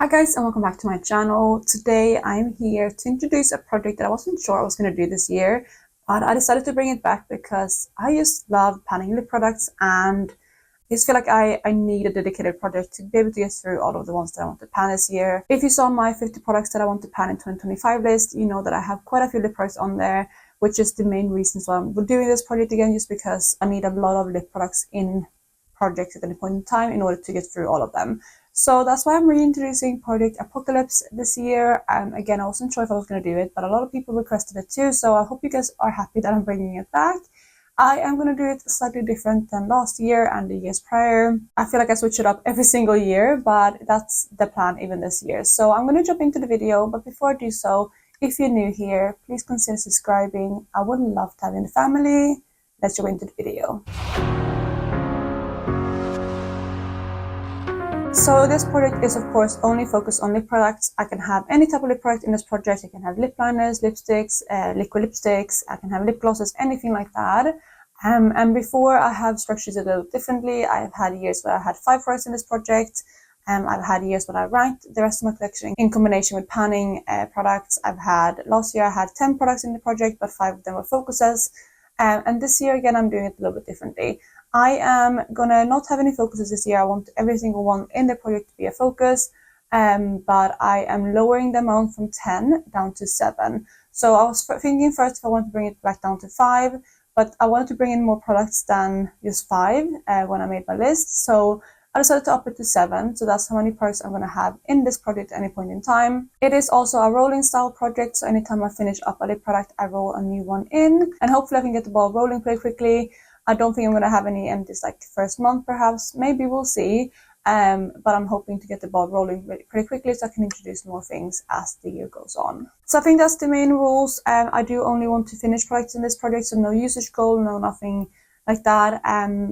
Hi guys, and welcome back to my channel. Today I'm here to introduce a project that I wasn't sure I was going to do this year, but I decided to bring it back because I just love panning lip products and I just feel like I need a dedicated project to be able to get through all of the ones that I want to pan this year. If you saw my 50 products that I want to pan in 2025 list, you know that I have quite a few lip products on there, which is the main reasons why I'm doing this project again, just because I need a lot of lip products in projects at any point in time in order to get through all of them. So that's why I'm reintroducing Project Apocalips this year. Again, I wasn't sure if I was going to do it, but a lot of people requested it too, so I hope you guys are happy that I'm bringing it back. I am going to do it slightly different than last year and the years prior. I feel like I switch it up every single year, but that's the plan even this year. So I'm going to jump into the video, but before I do so, if you're new here, please consider subscribing. I would love to have you in the family. Let's jump into the video. So this project is of course only focused on lip products. I can have any type of lip product in this project. I can have lip liners, lipsticks, liquid lipsticks, I can have lip glosses, anything like that. And before I have structured it a little differently. I've had years where I had 5 products in this project. I've had years when I ranked the rest of my collection in combination with panning products. Last year I had 10 products in the project, but 5 of them were focuses. And this year again I'm doing it a little bit differently. I am gonna not have any focuses this year. I want every single one in the project to be a focus, but I am lowering the amount from 10 down to 7. So I was thinking first if I want to bring it back down to 5, but I wanted to bring in more products than just 5 when I made my list. So I decided to up it to 7. So that's how many products I'm gonna have in this project at any point in time. It is also a rolling style project, so anytime I finish up a lip product, I roll a new one in, and hopefully I can get the ball rolling pretty quickly. I don't think I'm going to have any empties like first month, perhaps. Maybe we'll see. But I'm hoping to get the ball rolling pretty quickly so I can introduce more things as the year goes on. So I think that's the main rules. I do only want to finish products in this project, so no usage goal, no nothing like that.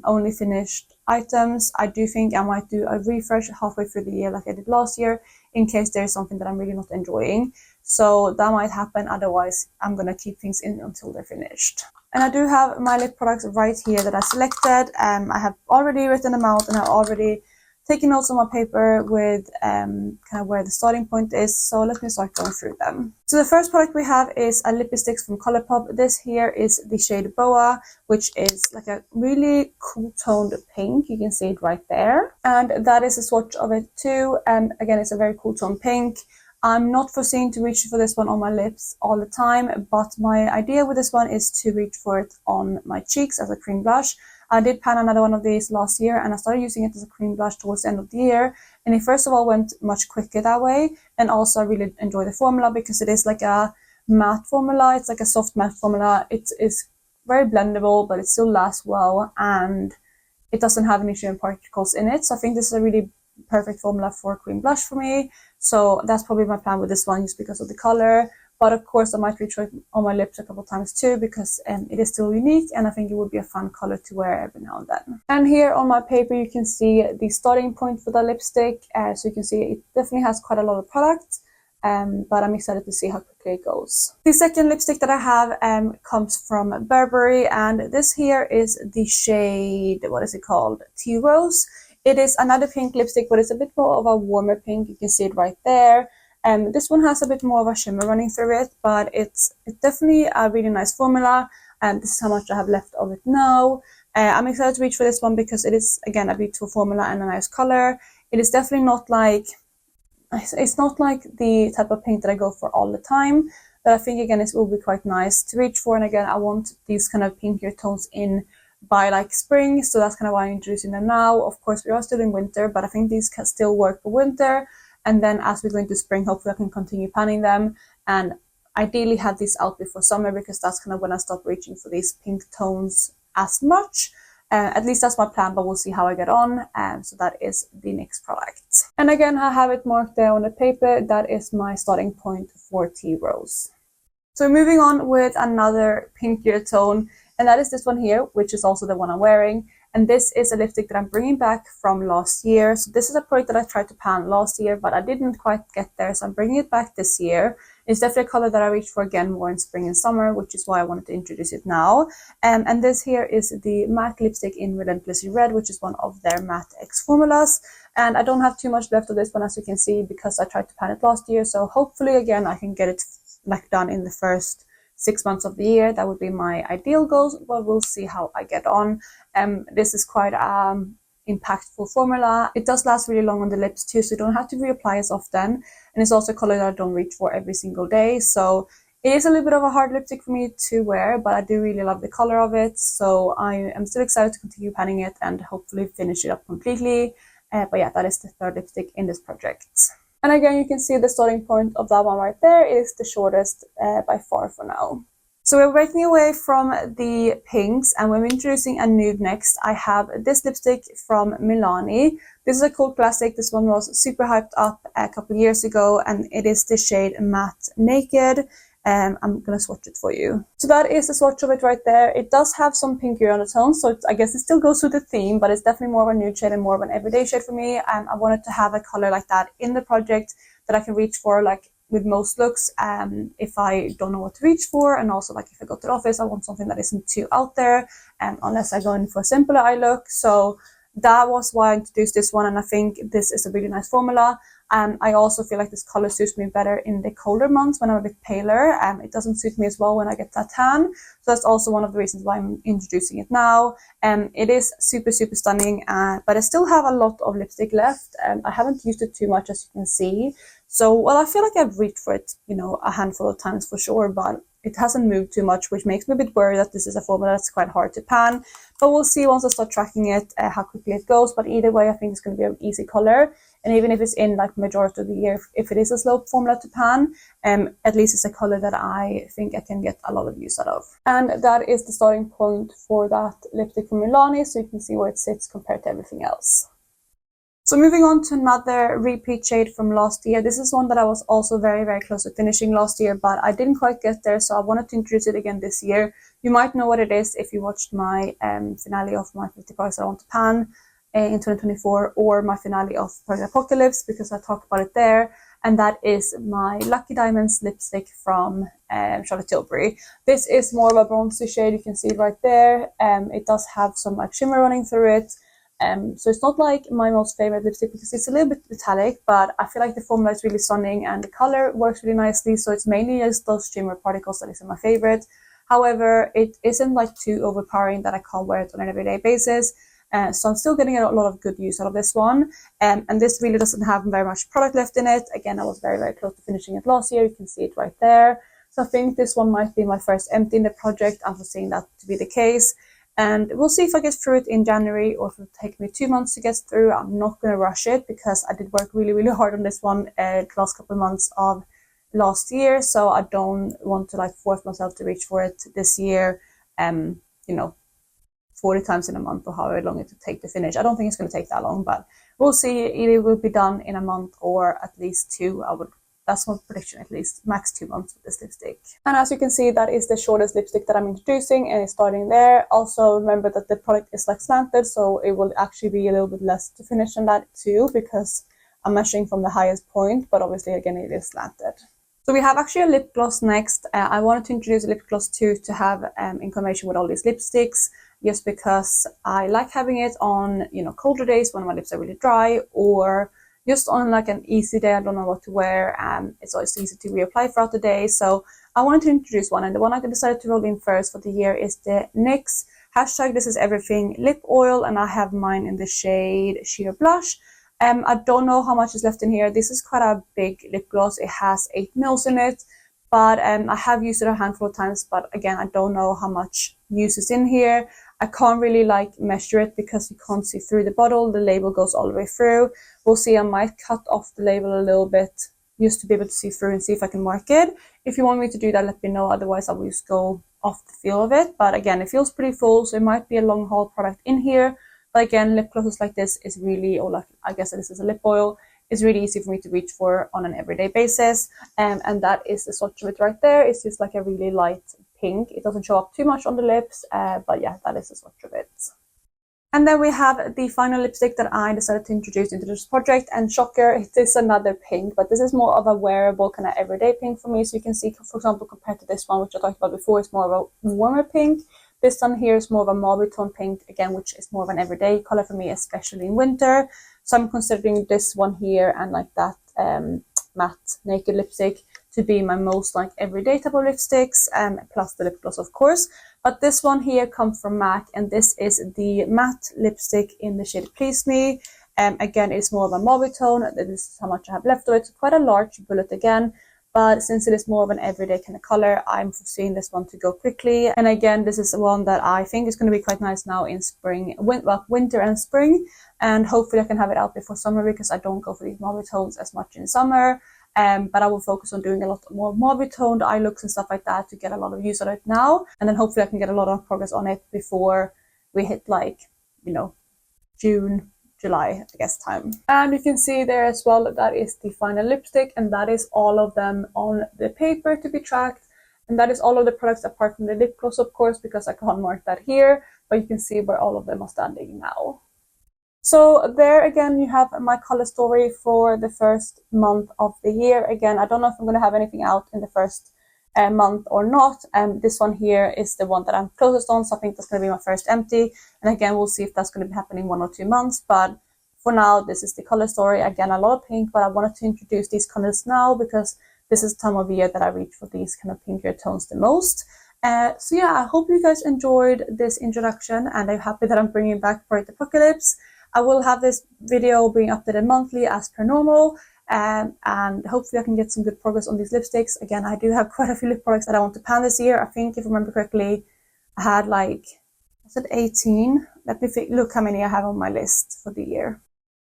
Only finished items. I do think I might do a refresh halfway through the year like I did last year in case there's something that I'm really not enjoying. So that might happen, otherwise I'm going to keep things in until they're finished. And I do have my lip products right here that I selected. I have already written them out and I've already taken notes on my paper with kind of where the starting point is. So let me start going through them. So the first product we have is a lipstick from Colourpop. This here is the shade Boa, which is like a really cool toned pink. You can see it right there. And that is a swatch of it too. And again, it's a very cool toned pink. I'm not foreseeing to reach for this one on my lips all the time, but my idea with this one is to reach for it on my cheeks as a cream blush. I did pan another one of these last year and I started using it as a cream blush towards the end of the year. And it first of all went much quicker that way. And also I really enjoy the formula because it is like a matte formula. It's like a soft matte formula. It is very blendable, but it still lasts well and it doesn't have any shimmer particles in it. So I think this is a really perfect formula for cream blush for me. So that's probably my plan with this one, just because of the color. But of course I might reach it on my lips a couple of times too, because it is still unique and I think it would be a fun color to wear every now and then. And here on my paper you can see the starting point for the lipstick. So you can see it definitely has quite a lot of products, but I'm excited to see how quickly it goes. The second lipstick that I have comes from Burberry, and this here is the shade, what is it called? Tea Rose. It is another pink lipstick, but it's a bit more of a warmer pink. You can see it right there. This one has a bit more of a shimmer running through it, but it's definitely a really nice formula. And this is how much I have left of it now. I'm excited to reach for this one because it is, again, a beautiful formula and a nice color. It is definitely not like, it's not like the type of pink that I go for all the time, but I think, again, it will be quite nice to reach for. And again, I want these kind of pinkier tones in by like spring, so that's kind of why I'm introducing them now. Of course we are still in winter, but I think these can still work for winter, and then as we go into spring hopefully I can continue panning them and ideally have these out before summer, because that's kind of when I stop reaching for these pink tones as much. At least that's my plan, but we'll see how I get on. So that is the next product, and again I have it marked there on the paper. That is my starting point for Tea Rose. So moving on with another pinkier tone, and that is this one here, which is also the one I'm wearing. And this is a lipstick that I'm bringing back from last year. So this is a product that I tried to pan last year, but I didn't quite get there. So I'm bringing it back this year. It's definitely a color that I reach for again more in spring and summer, which is why I wanted to introduce it now. And this here is the matte lipstick in Relentlessly Red, which is one of their Matte X formulas. And I don't have too much left of this one, as you can see, because I tried to pan it last year. So hopefully, again, I can get it like done in the first 6 months of the year. That would be my ideal goal, but we'll see how I get on. This is quite impactful formula. It does last really long on the lips too, so you don't have to reapply as often. And it's also a color that I don't reach for every single day. So it is a little bit of a hard lipstick for me to wear, but I do really love the color of it. So I am still excited to continue panning it and hopefully finish it up completely. But yeah, that is the third lipstick in this project. And again, you can see the starting point of that one right there is the shortest by far for now. So we're breaking away from the pinks and we're introducing a nude next. I have this lipstick from Milani. This is a cool classic. This one was super hyped up a couple of years ago and it is the shade Matte Naked. I'm gonna swatch it for you. So that is the swatch of it right there. It does have some pinkier undertones, so I guess it still goes with the theme, but it's definitely more of a nude shade and more of an everyday shade for me. I wanted to have a color like that in the project that I can reach for like with most looks if I don't know what to reach for, and also like if I go to the office I want something that isn't too out there unless I go in for a simpler eye look. So that was why I introduced this one, and I think this is a really nice formula. I also feel like this color suits me better in the colder months when I'm a bit paler. It doesn't suit me as well when I get that tan. So that's also one of the reasons why I'm introducing it now. It is super, super stunning, but I still have a lot of lipstick left. I haven't used it too much, as you can see. So, well, I feel like I've reached for it, you know, a handful of times for sure, but it hasn't moved too much, which makes me a bit worried that this is a formula that's quite hard to pan. But we'll see once I start tracking it, how quickly it goes. But either way, I think it's going to be an easy color. And even if it's in like majority of the year, if it is a slow formula to pan, at least it's a color that I think I can get a lot of use out of. And that is the starting point for that lipstick from Milani, so you can see where it sits compared to everything else. So moving on to another repeat shade from last year. This is one that I was also very, very close to finishing last year, but I didn't quite get there, so I wanted to introduce it again this year. You might know what it is if you watched my finale of my 50 products that I want to pan in 2024, or my finale of Project Apocalips, because I talked about it there. And that is my Lucky Diamonds lipstick from Charlotte Tilbury. This is more of a bronzy shade, you can see it right there. It does have some like shimmer running through it. So it's not like my most favorite lipstick because it's a little bit metallic, but I feel like the formula is really stunning and the color works really nicely. So it's mainly just those shimmer particles that is my favorite. However, it isn't like too overpowering that I can't wear it on an everyday basis. So I'm still getting a lot of good use out of this one. And this really doesn't have very much product left in it. Again, I was very, very close to finishing it last year. You can see it right there. So I think this one might be my first empty in the project. I'm foreseeing that to be the case. And we'll see if I get through it in January or if it'll take me 2 months to get through. I'm not going to rush it because I did work really, really hard on this one the last couple of months of last year. So I don't want to like force myself to reach for it this year, you know, 40 times in a month or however long it will take to finish. I don't think it's going to take that long, but we'll see. Either it will be done in a month or at least 2. That's my prediction, at least max 2 months with this lipstick. And as you can see, that is the shortest lipstick that I'm introducing, and it's starting there. Also remember that the product is like slanted, so it will actually be a little bit less to finish than that too, because I'm measuring from the highest point, but obviously again it is slanted. So we have actually a lip gloss next. I wanted to introduce a lip gloss too to have in combination with all these lipsticks, just because I like having it on, you know, colder days when my lips are really dry, or just on like an easy day I don't know what to wear. It's always easy to reapply throughout the day. So I wanted to introduce one, and the one I decided to roll in first for the year is the NYX #This Is Everything lip oil, and I have mine in the shade Sheer Blush. I don't know how much is left in here. This is quite a big lip gloss. It has 8 mils in it, but I have used it a handful of times, but again, I don't know how much use is in here. I can't really like measure it because you can't see through the bottle. The label goes all the way through. We'll see. I might cut off the label a little bit just to be able to see through and see if I can mark it. If you want me to do that, let me know. Otherwise, I will just go off the feel of it. But again, it feels pretty full, so it might be a long haul product in here. But again, lip glosses like this is really, or like I guess this is a lip oil, is really easy for me to reach for on an everyday basis. And that is the swatch of it right there. It's just like a really light pink. It doesn't show up too much on the lips, but yeah, that is the swatch of it. And then we have the final lipstick that I decided to introduce into this project, and shocker, it is another pink, but this is more of a wearable kind of everyday pink for me. So you can see, for example, compared to this one, which I talked about before, it's more of a warmer pink. This one here is more of a mauve tone pink, again, which is more of an everyday color for me, especially in winter. So I'm considering this one here and like that matte naked lipstick to be my most like everyday type of lipsticks, plus the lip gloss, of course. But this one here comes from MAC, and this is the matte lipstick in the shade Please Me. Again, it's more of a mauve tone. This is how much I have left of it. Quite a large bullet again. But since it is more of an everyday kind of color, I'm foreseeing this one to go quickly. And again, this is one that I think is going to be quite nice now in spring, winter and spring. And hopefully I can have it out before summer, because I don't go for these mauve tones as much in summer. But I will focus on doing a lot more mauve toned eye looks and stuff like that to get a lot of use out of it now. And then hopefully I can get a lot of progress on it before we hit like, you know, June, July, I guess, time. And you can see there as well, that is the final lipstick, and that is all of them on the paper to be tracked. And that is all of the products apart from the lip gloss, of course, because I can't mark that here, but you can see where all of them are standing now. So there again, you have my color story for the first month of the year. Again, I don't know if I'm going to have anything out in the first month or not. This one here is the one that I'm closest on, so I think that's going to be my first empty. And again, we'll see if that's going to be happening 1 or 2 months. But for now, this is the color story. Again, a lot of pink, but I wanted to introduce these colors now because this is the time of year that I reach for these kind of pinkier tones the most. So yeah, I hope you guys enjoyed this introduction, and I'm happy that I'm bringing back Project Apocalips. I will have this video being updated monthly as per normal, and hopefully I can get some good progress on these lipsticks. Again, I do have quite a few lip products that I want to pan this year. I think, if I remember correctly, I had like, I said 18. Let me look how many I have on my list for the year.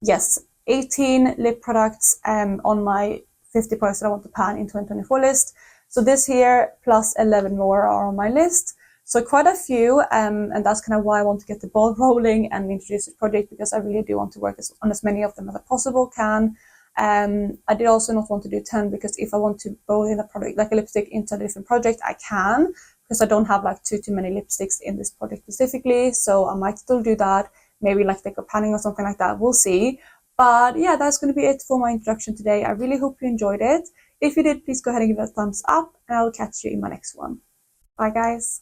Yes, 18 lip products on my 50 products that I want to pan in 2024 list. So this here plus 11 more are on my list. So quite a few, and that's kind of why I want to get the ball rolling and introduce this project, because I really do want to work on as many of them as I possible can. I did also not want to do 10, because if I want to roll in a product, like a lipstick, into a different project, I can, because I don't have like too many lipsticks in this project specifically. So I might still do that, maybe like deco panning or something like that, we'll see. But yeah, that's going to be it for my introduction today. I really hope you enjoyed it. If you did, please go ahead and give it a thumbs up, and I will catch you in my next one. Bye guys.